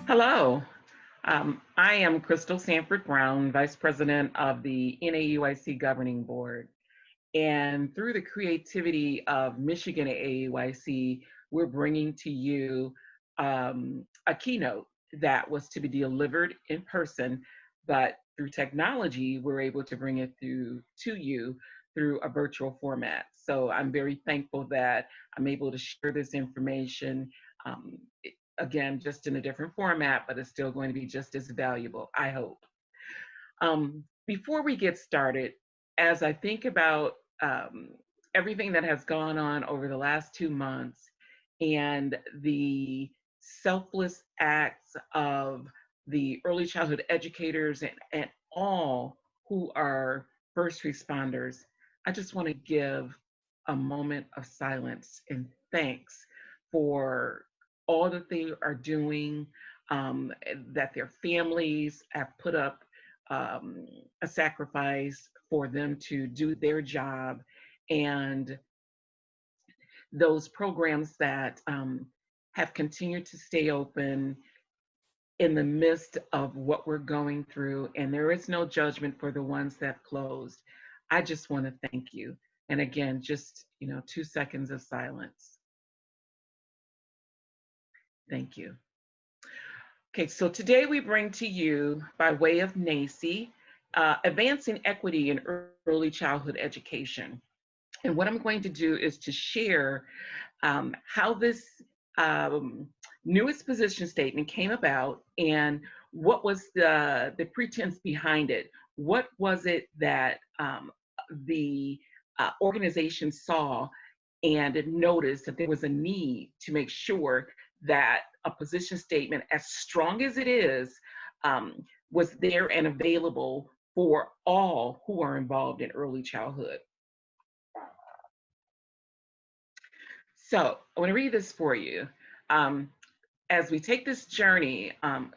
Hello, I am Crystal Sanford Brown, Vice President of the NAUIC Governing Board. And through the creativity of Michigan AUIC, we're bringing to you a keynote that was to be delivered in person, but through technology, we're able to bring it to you through a virtual format. So I'm very thankful that I'm able to share this information. Again, just in a different format, but it's still going to be just as valuable, I hope. Before we get started, as I think about everything that has gone on over the last 2 months and the selfless acts of the early childhood educators and all who are first responders, I just want to give a moment of silence and thanks for all that they are doing, that their families have put up a sacrifice for them to do their job, and those programs that have continued to stay open in the midst of what we're going through. And there is no judgment for the ones that closed. I just want to thank you. And again, just 2 seconds of silence. Thank you. Okay, so today we bring to you, by way of NACE, Advancing Equity in Early Childhood Education. And what I'm going to do is to share how this newest position statement came about and what was the pretense behind it. What was it that the organization saw and noticed that there was a need to make sure that a position statement, as strong as it is, was there and available for all who are involved in early childhood. So I want to read this for you. As we take this journey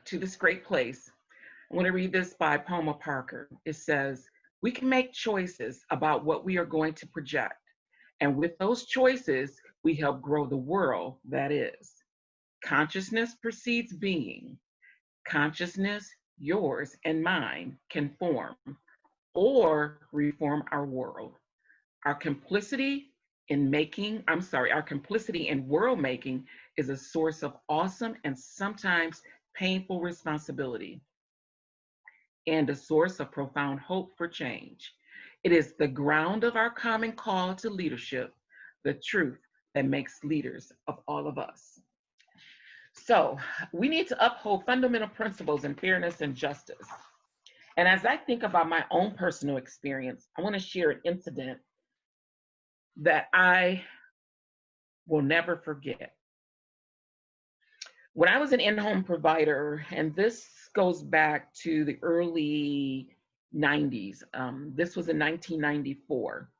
to this great place, I want to read this by Palmer Parker. It says, "We can make choices about what we are going to project. And with those choices, we help grow the world that is. Consciousness precedes being. Consciousness, yours and mine, can form or reform our world. Our complicity our complicity in world making is a source of awesome and sometimes painful responsibility and a source of profound hope for change. It is the ground of our common call to leadership, the truth that makes leaders of all of us." So we need to uphold fundamental principles in fairness and justice. And as I think about my own personal experience, I want to share an incident that I will never forget. When I was an in-home provider, and this goes back to the early 90s, this was in 1994,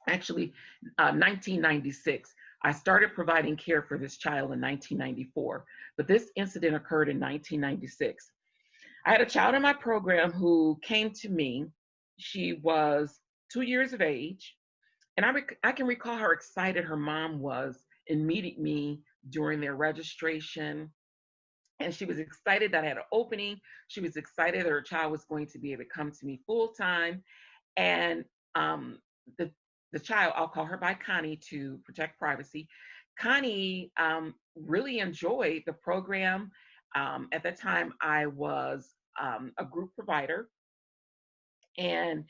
actually 1996. I started providing care for this child in 1994, but this incident occurred in 1996. I had a child in my program who came to me. She was 2 years of age, and I can recall how excited her mom was in meeting me during their registration. And she was excited that I had an opening. She was excited that her child was going to be able to come to me full time. And the child, I'll call her by Connie to protect privacy. Connie really enjoyed the program. At that time, I was a group provider, and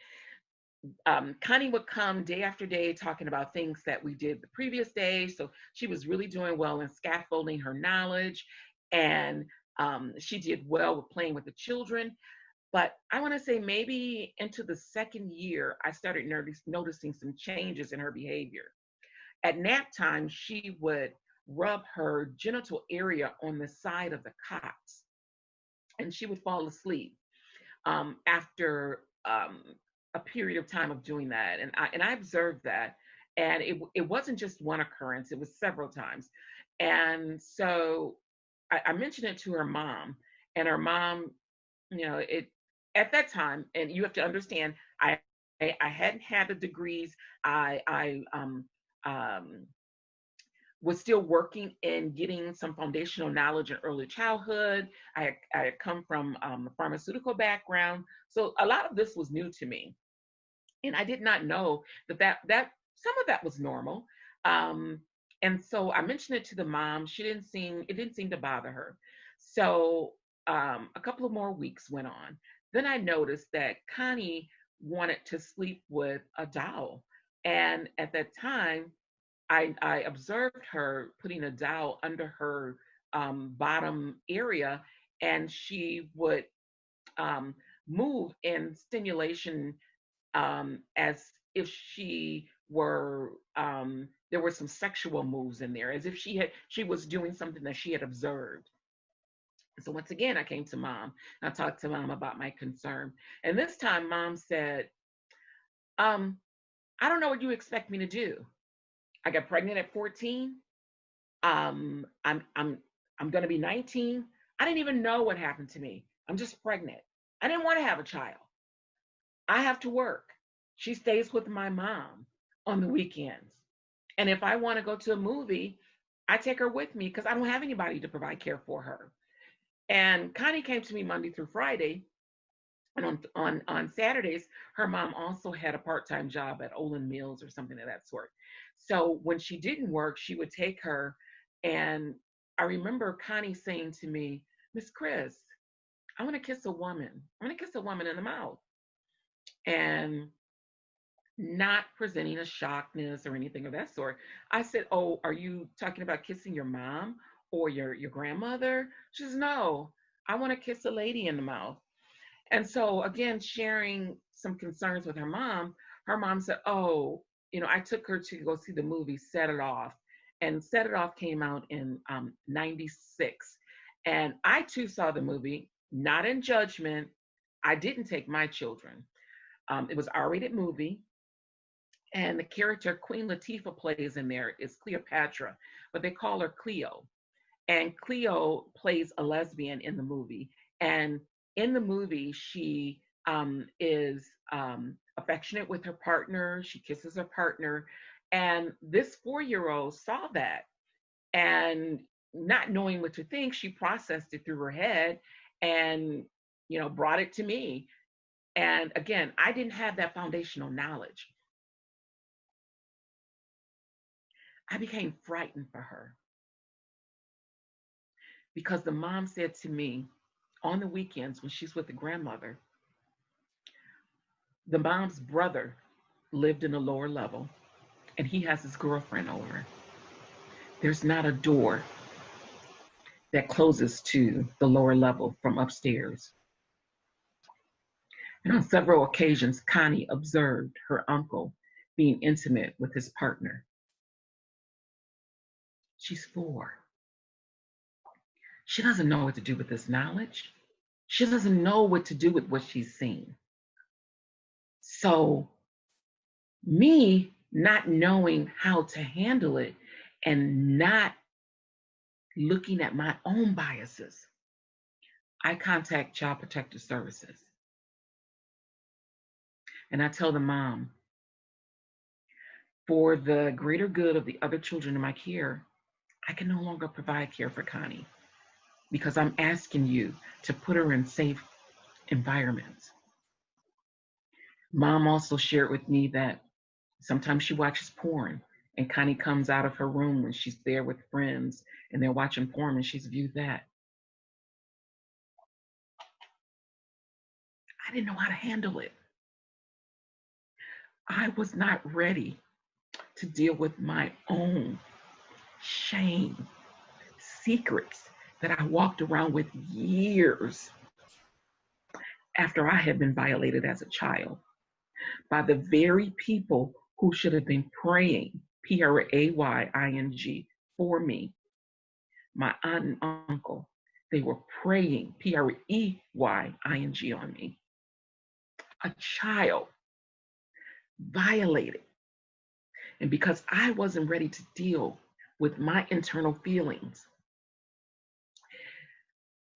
Connie would come day after day talking about things that we did the previous day. So she was really doing well in scaffolding her knowledge, and she did well with playing with the children. But I want to say maybe into the second year, I started noticing some changes in her behavior. At nap time, she would rub her genital area on the side of the cots, and she would fall asleep after a period of time of doing that. And I observed that. And it wasn't just one occurrence, it was several times. And so I mentioned it to her mom, and her mom, it at that time, and you have to understand, I hadn't had the degrees. I was still working in getting some foundational knowledge in early childhood. I had come from a pharmaceutical background, so a lot of this was new to me, and I did not know that some of that was normal. Um, and so I mentioned it to the mom. It didn't seem to bother her. So a couple of more weeks went on. Then I noticed that Connie wanted to sleep with a doll. And at that time, I observed her putting a dowel under her bottom area, and she would um, move in stimulation as if she were there were some sexual moves in there, as if she was doing something that she had observed. So once again, I came to mom. I talked to mom about my concern, and this time, mom said, um, "I don't know what you expect me to do. I got pregnant at 14. Um, I'm I'm I'm gonna be 19. I didn't even know what happened to me. I'm just pregnant. I didn't want to have a child. I have to work. She stays with my mom on the weekends. And if I want to go to a movie, I take her with me because I don't have anybody to provide care for her." And Connie came to me Monday through Friday. And on Saturdays, her mom also had a part-time job at Olin Mills or something of that sort. So when she didn't work, she would take her. And I remember Connie saying to me, "Miss Chris, I want to kiss a woman. I want to kiss a woman in the mouth." And not presenting a shockness or anything of that sort. I said, "Oh, are you talking about kissing your mom or your grandmother?" She says, "No, I want to kiss a lady in the mouth." And so again, sharing some concerns with her mom said, "Oh, I took her to go see the movie Set It Off." And Set It Off came out in 96. And I too saw the movie, not in judgment. I didn't take my children. It was an R-rated movie. And the character Queen Latifah plays in there is Cleopatra, but they call her Cleo. And Cleo plays a lesbian in the movie. And in the movie, she is affectionate with her partner. She kisses her partner. And this 4-year-old saw that, and not knowing what to think, she processed it through her head and, brought it to me. And again, I didn't have that foundational knowledge. I became frightened for her because the mom said to me on the weekends when she's with the grandmother, the mom's brother lived in a lower level and he has his girlfriend over. There's not a door that closes to the lower level from upstairs. And on several occasions, Connie observed her uncle being intimate with his partner. She's 4. She doesn't know what to do with this knowledge. She doesn't know what to do with what she's seen. So, me not knowing how to handle it and not looking at my own biases, I contact Child Protective Services. And I tell the mom, for the greater good of the other children in my care, I can no longer provide care for Connie because I'm asking you to put her in safe environments. Mom also shared with me that sometimes she watches porn, and Connie comes out of her room when she's there with friends and they're watching porn and she's viewed that. I didn't know how to handle it. I was not ready to deal with my own shame, secrets that I walked around with years after I had been violated as a child by the very people who should have been praying, Praying, for me. My aunt and uncle, they were praying, Preying, on me. A child violated. And because I wasn't ready to deal with my internal feelings,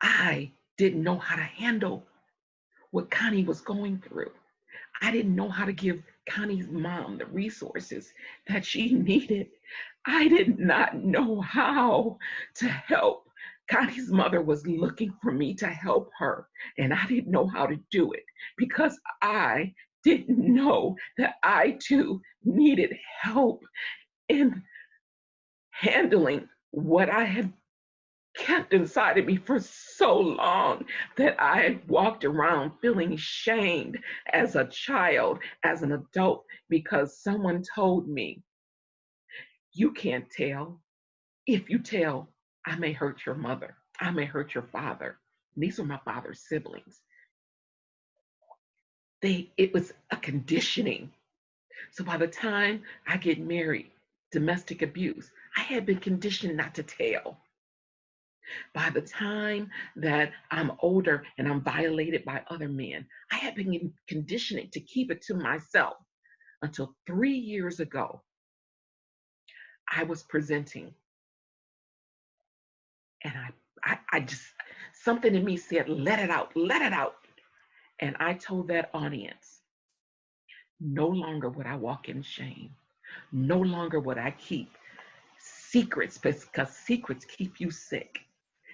I didn't know how to handle what Connie was going through. I didn't know how to give Connie's mom the resources that she needed. I did not know how to help. Connie's mother was looking for me to help her, and I didn't know how to do it because I didn't know that I too needed help in handling what I had kept inside of me for so long, that I walked around feeling shamed as a child, as an adult, because someone told me, you can't tell. If you tell, I may hurt your mother. I may hurt your father. And these were my father's siblings. It was a conditioning. So by the time I get married, domestic abuse, I had been conditioned not to tell. By the time that I'm older and I'm violated by other men, I had been conditioning to keep it to myself until 3 years ago. I was presenting, and I just, something in me said, let it out, let it out. And I told that audience, no longer would I walk in shame. No longer would I keep secrets, because secrets keep you sick.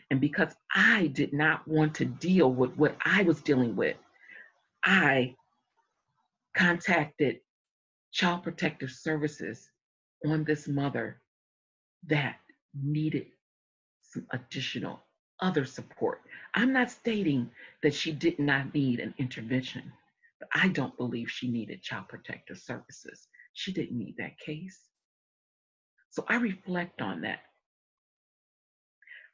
And because I did not want to deal with what I was dealing with, I contacted Child Protective Services on this mother that needed some additional other support. I'm not stating that she did not need an intervention, but I don't believe she needed Child Protective Services. She didn't need that case. So I reflect on that.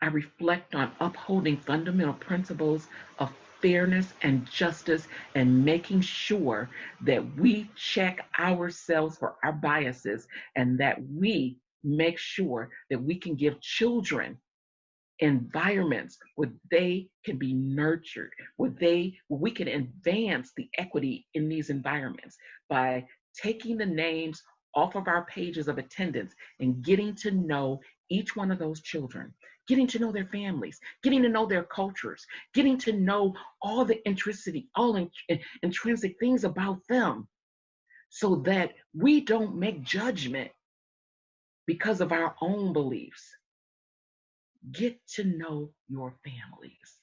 I reflect on upholding fundamental principles of fairness and justice, and making sure that we check ourselves for our biases, and that we make sure that we can give children environments where they can be nurtured, where we can advance the equity in these environments by taking the names off of our pages of attendance and getting to know each one of those children, getting to know their families, getting to know their cultures, getting to know all the intrinsic things about them, so that we don't make judgment because of our own beliefs. Get to know your families.